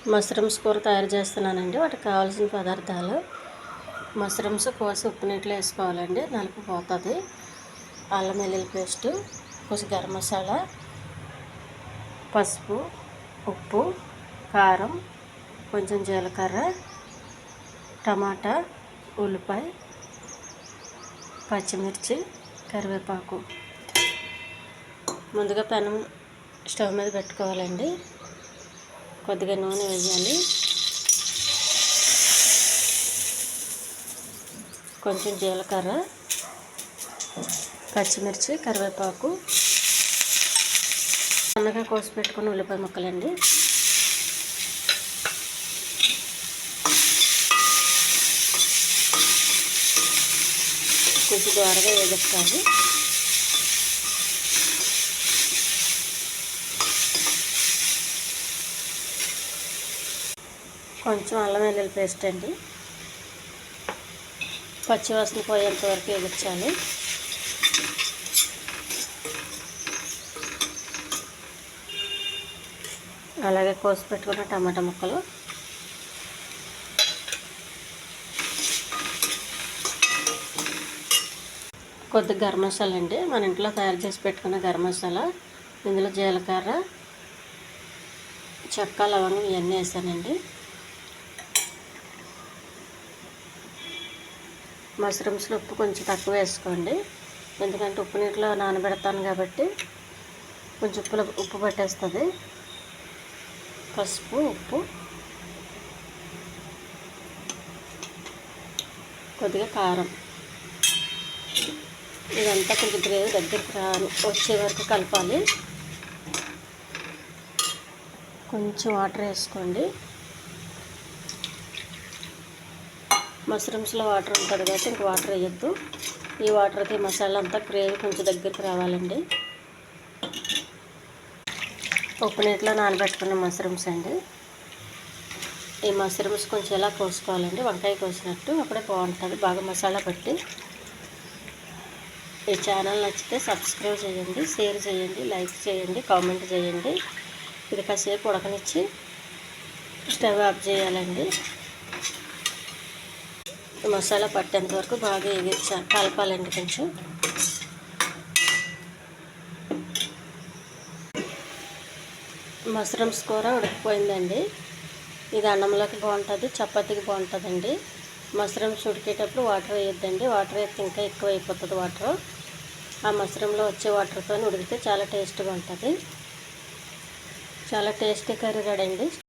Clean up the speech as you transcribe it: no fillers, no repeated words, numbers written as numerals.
Mushrooms కూర తయారు చేస్తున్నానండి. వాటికి కావాల్సిన పదార్థాలు: మష్రూమ్స్ కోసి ఉప్పు నీటిలో వేసుకోవాలండి, నలుపు పోతుంది. అల్లం వెల్లుల్లి పేస్టు, కొంచెం గరం మసాలా, పసుపు, ఉప్పు, కారం, కొంచెం జీలకర్ర, టమాటా, ఉల్లిపాయ, పచ్చిమిర్చి, కరివేపాకు. ముందుగా పెనం స్టవ్ మీద పెట్టుకోవాలండి. కొద్దిగా నూనె వేయాలి. కొంచెం జీలకర్ర, పచ్చిమిర్చి, కరివేపాకు, సన్నగా కోసి పెట్టుకున్న ఉల్లిపాయ ముక్కలండి. కొంచెం దోరగా వేగెత్తాలి. కొంచెం అల్లం వెల్లుల్లి పేస్ట్ అండి, పచ్చివాసన పోయేంత వరకు వేగించాలి. అలాగే కోసి పెట్టుకున్న టమాటా ముక్కలు, కొద్దిగా గరం మసాలా అండి, మన ఇంట్లో తయారు చేసి పెట్టుకున్న గరం మసాలా. ఇందులో జీలకర్ర, చెక్క, లవంగం ఇవన్నీ వేసానండి. మష్రూమ్స్లో ఉప్పు కొంచెం తక్కువ వేసుకోండి, ఎందుకంటే ఉప్పు నీటిలో నానబెడతాను కాబట్టి కొంచెం ఉప్పు పట్టేస్తుంది. పసుపు, ఉప్పు, కొద్దిగా కారం. ఇదంతా కొంచెం గ్రేవీ దగ్గరికి వచ్చే వరకు కలపాలి. కొంచెం వాటర్ వేసుకోండి. మష్రూమ్స్లో వాటర్ ఉంటుంది కాబట్టి ఇంక వాటర్ వేయద్దు. ఈ వాటర్కి మసాలా అంతా గ్రేవీ కొంచెం దగ్గరికి రావాలండి. ఉప్పు నీటిలో నానబెట్టుకున్న మష్రూమ్స్ అండి. ఈ మష్రూమ్స్ కొంచెం ఎలా కోసుకోవాలండి, వంకాయ కోసినట్టు, అప్పుడే బాగుంటుంది, బాగా మసాలా పట్టి. ఈ ఛానల్ నచ్చితే సబ్స్క్రైబ్ చేయండి, షేర్ చేయండి, లైక్ చేయండి, కామెంట్ చేయండి. ఇది కాసేపు ఉడకనిచ్చి స్టవ్ ఆఫ్ చేయాలండి. మసాలా పట్టేంత వరకు బాగా కలపాలండి. కొంచెం మష్రూమ్స్ కూర ఉడికిపోయిందండి. ఇది అన్నంలోకి బాగుంటుంది, చపాతీకి బాగుంటుందండి. మష్రూమ్స్ ఉడికేటప్పుడు వాటర్ వేయొద్దండి, వాటర్ వేస్తే ఇంకా ఎక్కువ అయిపోతుంది వాటర్. ఆ మష్రూమ్లో వచ్చే వాటర్తో ఉడికితే చాలా టేస్ట్గా ఉంటుంది. చాలా టేస్టీ కర్రీ రెడీ అండి.